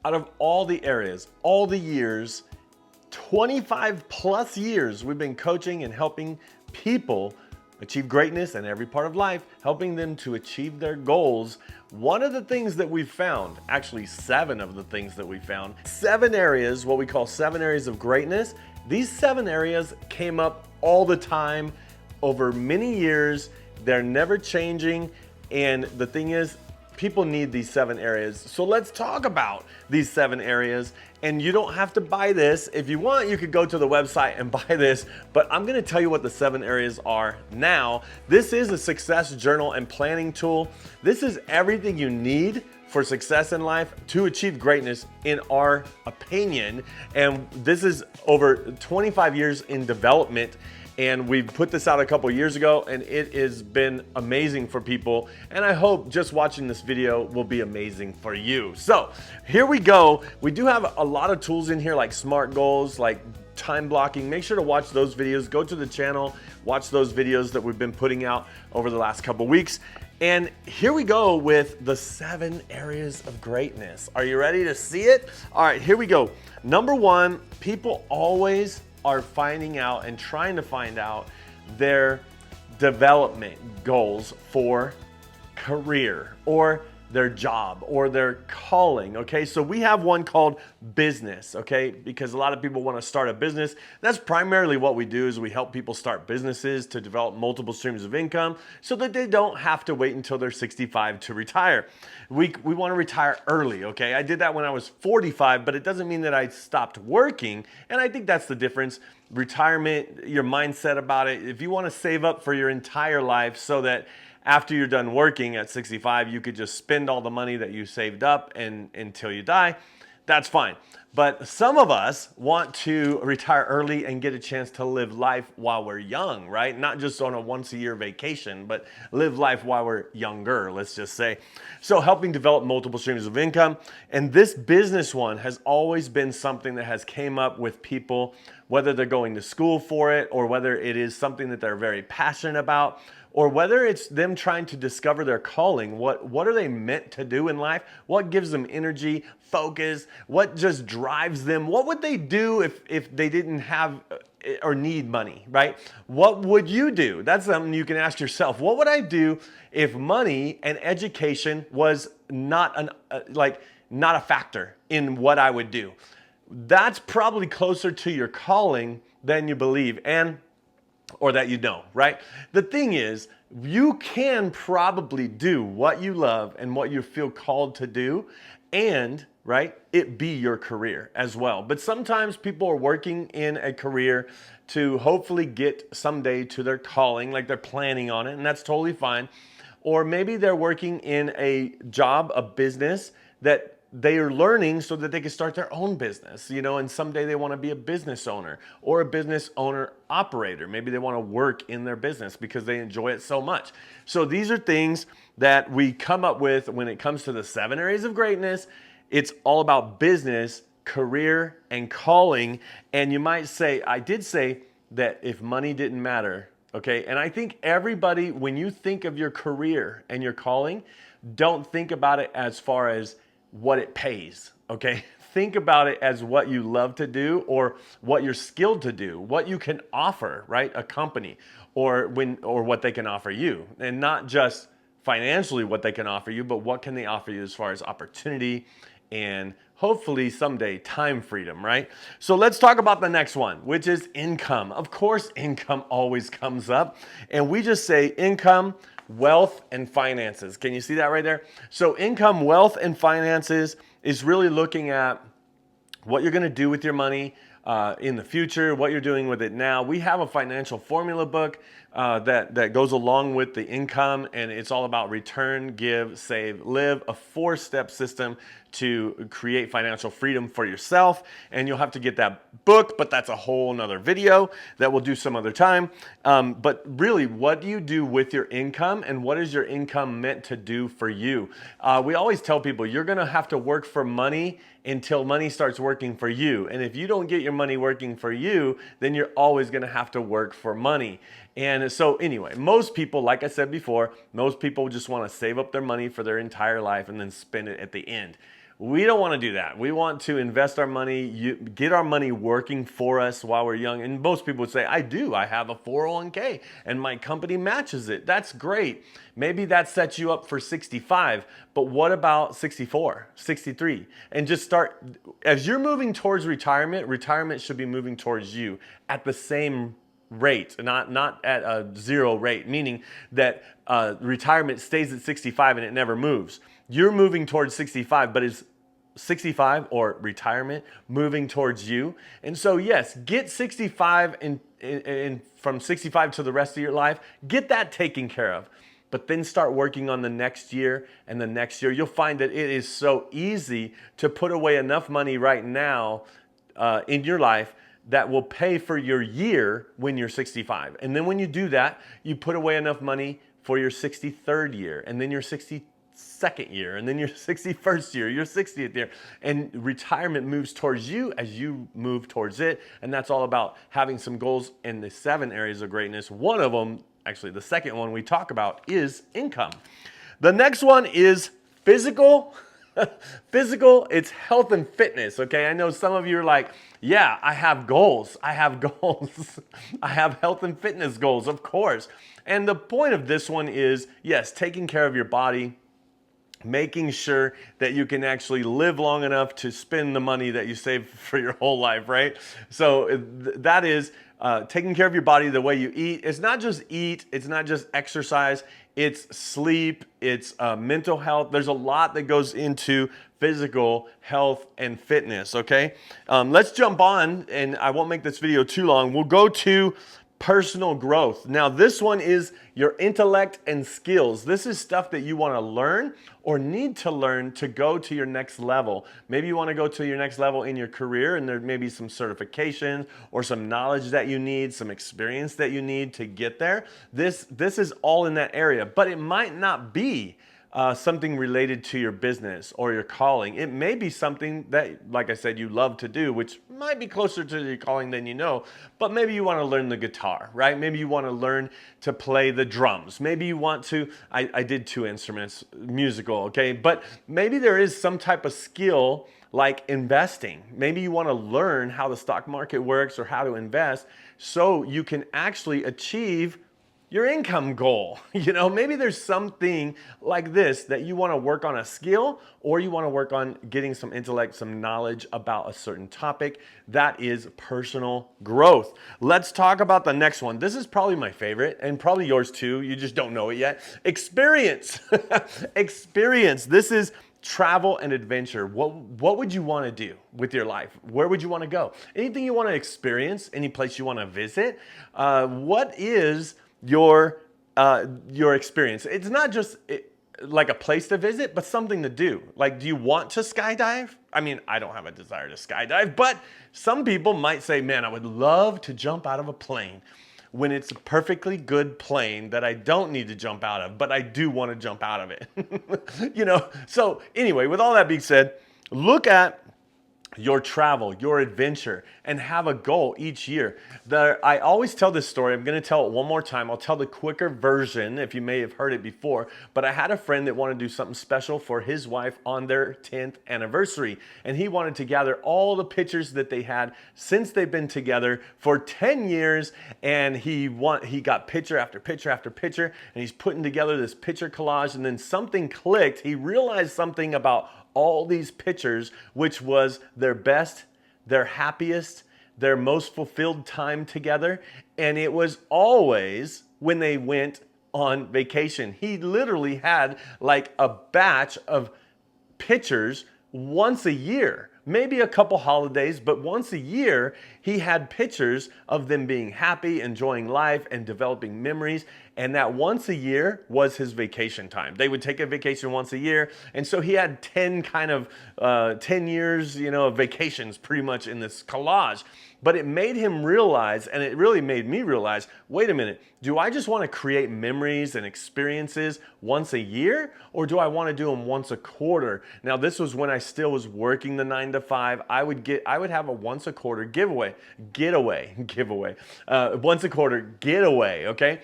out of all the areas, all the years, 25 plus years, we've been coaching and helping people achieve greatness in every part of life, helping them to achieve their goals. One of the things that we've found, actually 7 of the things that we found, 7 areas, what we call 7 areas of greatness. These 7 areas came up all the time over many years. They're never changing. And the thing is, people need these 7 areas. So let's talk about these 7 areas. And you don't have to buy this. If you want, you could go to the website and buy this, but I'm gonna tell you what the 7 areas are now. This is a success journal and planning tool. This is everything you need for success in life to achieve greatness, in our opinion. And this is over 25 years in development. And we put this out a couple years ago, and it has been amazing for people. And I hope just watching this video will be amazing for you. So here we go. We do have a lot of tools in here, like SMART goals, like time blocking. Make sure to watch those videos. Go to the channel, watch those videos that we've been putting out over the last couple weeks. And here we go with the 7 areas of greatness. Are you ready to see it? All right, here we go. Number 1, people always are finding out and trying to find out their development goals for career or their job or their calling. Okay, so we have one called business, okay, because a lot of people want to start a business. That's primarily what we do, is we help people start businesses to develop multiple streams of income so that they don't have to wait until they're 65 to retire. We want to retire early, okay? I did that when I was 45, but it doesn't mean that I stopped working. And I think that's the difference. Retirement, your mindset about it. If you want to save up for your entire life so that after you're done working at 65, you could just spend all the money that you saved up and until you die, that's fine. But some of us want to retire early and get a chance to live life while we're young, right? Not just on a once-a-year vacation, but live life while we're younger, let's just say. So helping develop multiple streams of income. And this business one has always been something that has came up with people, whether they're going to school for it or whether it is something that they're very passionate about, or whether it's them trying to discover their calling. What are they meant to do in life? What gives them energy, focus? What just drives them? What would they do if they didn't have or need money, right? What would you do? That's something you can ask yourself. What would I do if money and education was not a factor in what I would do? That's probably closer to your calling than you believe. Or that you know, right? The thing is, you can probably do what you love and what you feel called to do, and right, it be your career as well. But sometimes people are working in a career to hopefully get someday to their calling, like they're planning on it, and that's totally fine. Or maybe they're working in a job, a business that they are learning so that they can start their own business, and someday they want to be a business owner or a business owner operator. Maybe they want to work in their business because they enjoy it so much. So these are things that we come up with when it comes to the 7 areas of greatness. It's all about business, career, and calling. And you might say, I did say that if money didn't matter, okay? And I think everybody, when you think of your career and your calling, don't think about it as far as what it pays, okay? Think about it as what you love to do or what you're skilled to do, what you can offer, right? A company or what they can offer you, and not just financially what they can offer you, but what can they offer you as far as opportunity and hopefully someday time freedom, right? So let's talk about the next one, which is income. Of course, income always comes up, and we just say income, wealth, and finances. Can you see that right there? So income, wealth, and finances is really looking at what you're going to do with your money in the future, what you're doing with it now. We have a financial formula book that goes along with the income, and it's all about return, give, save, live, a 4-step system to create financial freedom for yourself. And you'll have to get that book, but that's a whole nother video that we'll do some other time. But really, what do you do with your income, and what is your income meant to do for you? We always tell people you're gonna have to work for money until money starts working for you. And if you don't get your money working for you, then you're always gonna have to work for money. And so anyway, most people, like I said before, most people just wanna save up their money for their entire life and then spend it at the end. We don't want to do that. We want to invest our money, get our money working for us while we're young. And most people would say, I do. I have a 401k and my company matches it. That's great. Maybe that sets you up for 65. But what about 64, 63? And just start, as you're moving towards retirement, retirement should be moving towards you at the same rate, not at a zero rate, meaning that retirement stays at 65 and it never moves. You're moving towards 65, but it's 65 or retirement moving towards you. And so yes, get 65 and from 65 to the rest of your life, get that taken care of. But then start working on the next year and the next year. You'll find that it is so easy to put away enough money right now in your life that will pay for your year when you're 65. And then when you do that, you put away enough money for your 63rd year, and then your 62nd year, and then your 61st year, your 60th year. And retirement moves towards you as you move towards it. And that's all about having some goals in the 7 areas of greatness. One of them, actually the second one we talk about, is income. The next one is physical. Physical, it's health and fitness, okay? I know some of you are like, yeah, I have goals. I have goals. I have health and fitness goals, of course. And the point of this one is, yes, taking care of your body, making sure that you can actually live long enough to spend the money that you save for your whole life, right? So that is taking care of your body the way you eat. It's not just eat, it's not just exercise, it's sleep, it's mental health. There's a lot that goes into physical health and fitness, okay? Let's jump on, and I won't make this video too long. We'll go to personal growth. Now, this one is your intellect and skills. This is stuff that you want to learn or need to learn to go to your next level. Maybe you want to go to your next level in your career, and there may be some certifications or some knowledge that you need, some experience that you need to get there. This is all in that area, but it might not be something related to your business or your calling. It may be something that, like I said, you love to do, which might be closer to your calling than you know, but maybe you want to learn the guitar, right? Maybe you want to learn to play the drums. Maybe you want to, I did 2 instruments, musical, okay? But maybe there is some type of skill like investing. Maybe you want to learn how the stock market works or how to invest so you can actually achieve your income goal. You know, maybe there's something like this that you want to work on a skill, or you want to work on getting some intellect, some knowledge about a certain topic. That is personal growth. Let's talk about the next one. This is probably my favorite, and probably yours too. You just don't know it yet. Experience. Experience. This is travel and adventure. What would you want to do with your life? Where would you want to go? Anything you want to experience? Any place you want to visit? What is your experience? It's not just like a place to visit, but something to do. Like, do you want to skydive? I mean, I don't have a desire to skydive, but some people might say, man, I would love to jump out of a plane when it's a perfectly good plane that I don't need to jump out of, but I do want to jump out of it. You know, so anyway, with all that being said, look at your travel, your adventure, and have a goal each year. I always tell this story. I'm going to tell it one more time. I'll tell the quicker version if you may have heard it before, but I had a friend that wanted to do something special for his wife on their 10th anniversary, and he wanted to gather all the pictures that they had since they've been together for 10 years, and he got picture after picture after picture, and he's putting together this picture collage, and then something clicked. He realized something about all these pictures, which was their best, their happiest, their most fulfilled time together. And it was always when they went on vacation. He literally had like a batch of pictures once a year. Maybe a couple holidays, but once a year, he had pictures of them being happy, enjoying life, and developing memories. And that once a year was his vacation time. They would take a vacation once a year. And so he had 10 years, of vacations pretty much in this collage. But it made him realize, and it really made me realize, wait a minute, do I just want to create memories and experiences once a year? Or do I want to do them once a quarter? Now, this was when I still was working the 9 to 5. I would have a once a quarter once a quarter getaway, okay?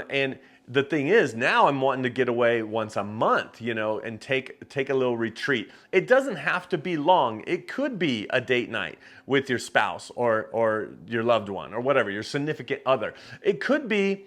And the thing is, now I'm wanting to get away once a month, and take a little retreat. It doesn't have to be long. It could be a date night with your spouse or your loved one or whatever, your significant other. It could be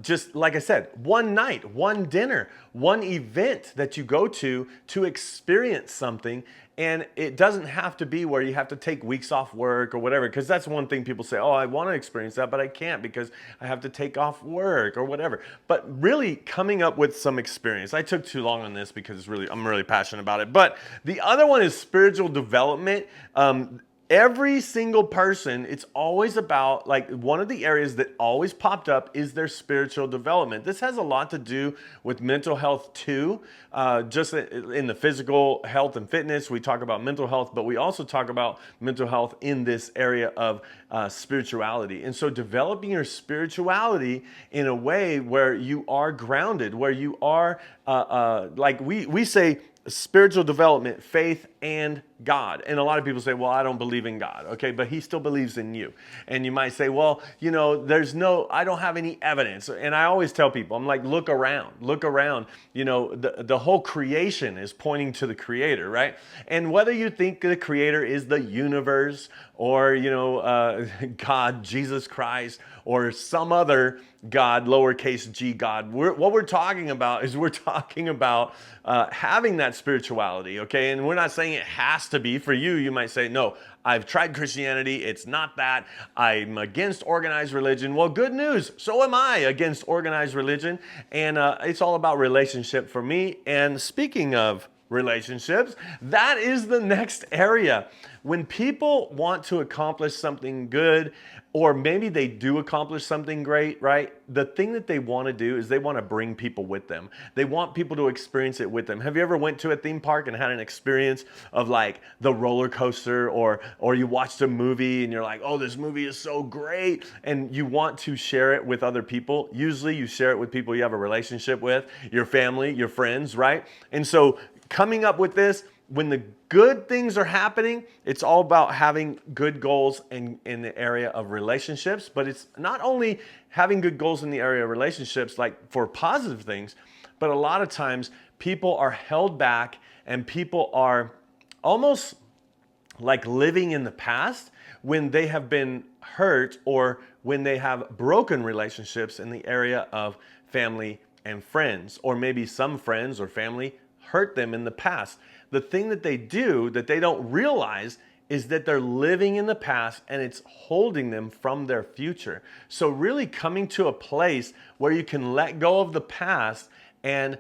just like I said, one night, one dinner, one event that you go to experience something. And it doesn't have to be where you have to take weeks off work or whatever, because that's one thing people say, oh, I want to experience that, but I can't because I have to take off work or whatever. But really coming up with some experience. I took too long on this because I'm really passionate about it. But the other one is spiritual development. Every single person, it's always about, like, one of the areas that always popped up is their spiritual development. This has a lot to do with mental health too. Just in the physical health and fitness, we talk about mental health, but we also talk about mental health in this area of spirituality. And so developing your spirituality in a way where you are grounded, where you are, like we say, spiritual development, faith, and God. And a lot of people say, well, I don't believe in God. Okay, but he still believes in you. And you might say, well, I don't have any evidence. And I always tell people, I'm like, look around. The whole creation is pointing to the Creator, right? And whether you think the Creator is the universe or, God, Jesus Christ, or some other God, lowercase g God, what we're talking about is having that spirituality, okay? And we're not saying it has to be. For you, you might say, no, I've tried Christianity. It's not that. I'm against organized religion. Well, good news. So am I against organized religion. And it's all about relationship for me. And speaking of relationships, that is the next area. When people want to accomplish something good, or maybe they do accomplish something great, right? The thing that they want to do is they want to bring people with them. They want people to experience it with them. Have you ever went to a theme park and had an experience of like the roller coaster, or you watched a movie and you're like, oh, this movie is so great, and you want to share it with other people? Usually you share it with people you have a relationship with, your family, your friends, right? And so coming up with this, when the good things are happening, it's all about having good goals in the area of relationships. But it's not only having good goals in the area of relationships, like for positive things, but a lot of times people are held back and people are almost like living in the past when they have been hurt or when they have broken relationships in the area of family and friends, or maybe some friends or family hurt them in the past. The thing that they do that they don't realize is that they're living in the past and it's holding them from their future. So really coming to a place where you can let go of the past and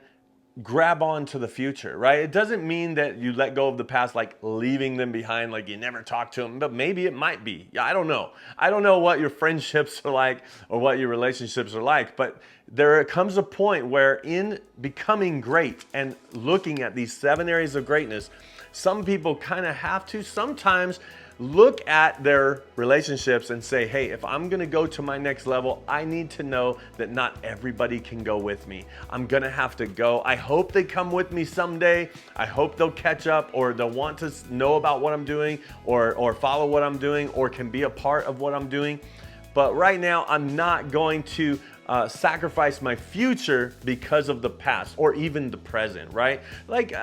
grab on to the future, right? It doesn't mean that you let go of the past, like leaving them behind, like you never talk to them, but maybe it might be. Yeah, I don't know. I don't know what your friendships are like or what your relationships are like, but there comes a point where in becoming great and looking at these 7 areas of greatness, some people kind of have to sometimes look at their relationships and say, hey, if I'm gonna go to my next level, I need to know that not everybody can go with me. I'm gonna have to go. I hope they come with me someday. I hope they'll catch up, or they'll want to know about what I'm doing, or follow what I'm doing, or can be a part of what I'm doing. But right now, I'm not going to sacrifice my future because of the past or even the present, right? Like,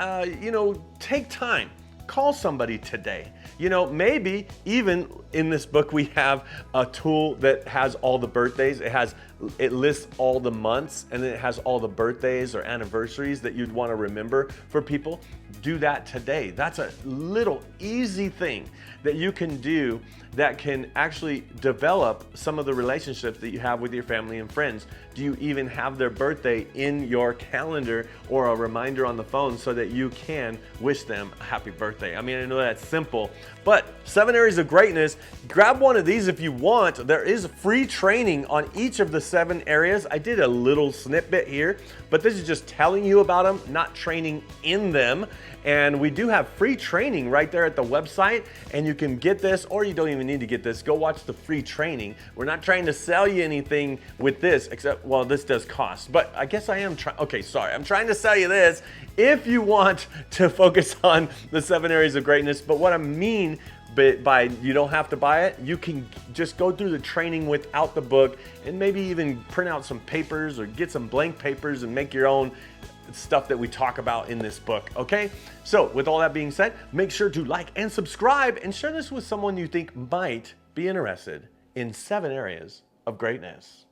take time. Call somebody today. Maybe even in this book, we have a tool that has all the birthdays. It lists all the months, and then it has all the birthdays or anniversaries that you'd want to remember for people. Do that today. That's a little easy thing that you can do that can actually develop some of the relationships that you have with your family and friends. Do you even have their birthday in your calendar or a reminder on the phone so that you can wish them a happy birthday? I mean, I know that's simple, but 7 areas of greatness, grab one of these if you want. There is free training on each of the 7 areas. I did a little snippet here, but this is just telling you about them, not training in them. And we do have free training right there at the website, and you can get this, or you don't even need to get this. Go watch the free training. We're not trying to sell you anything with this, except, well, this does cost, but I guess I am trying. Okay, sorry, I'm trying to sell you this if you want to focus on the 7 areas of greatness. But what I mean by you don't have to buy it, you can just go through the training without the book, and maybe even print out some papers or get some blank papers and make your own stuff that we talk about in this book, okay? So with all that being said, make sure to like and subscribe and share this with someone you think might be interested in 7 areas of greatness.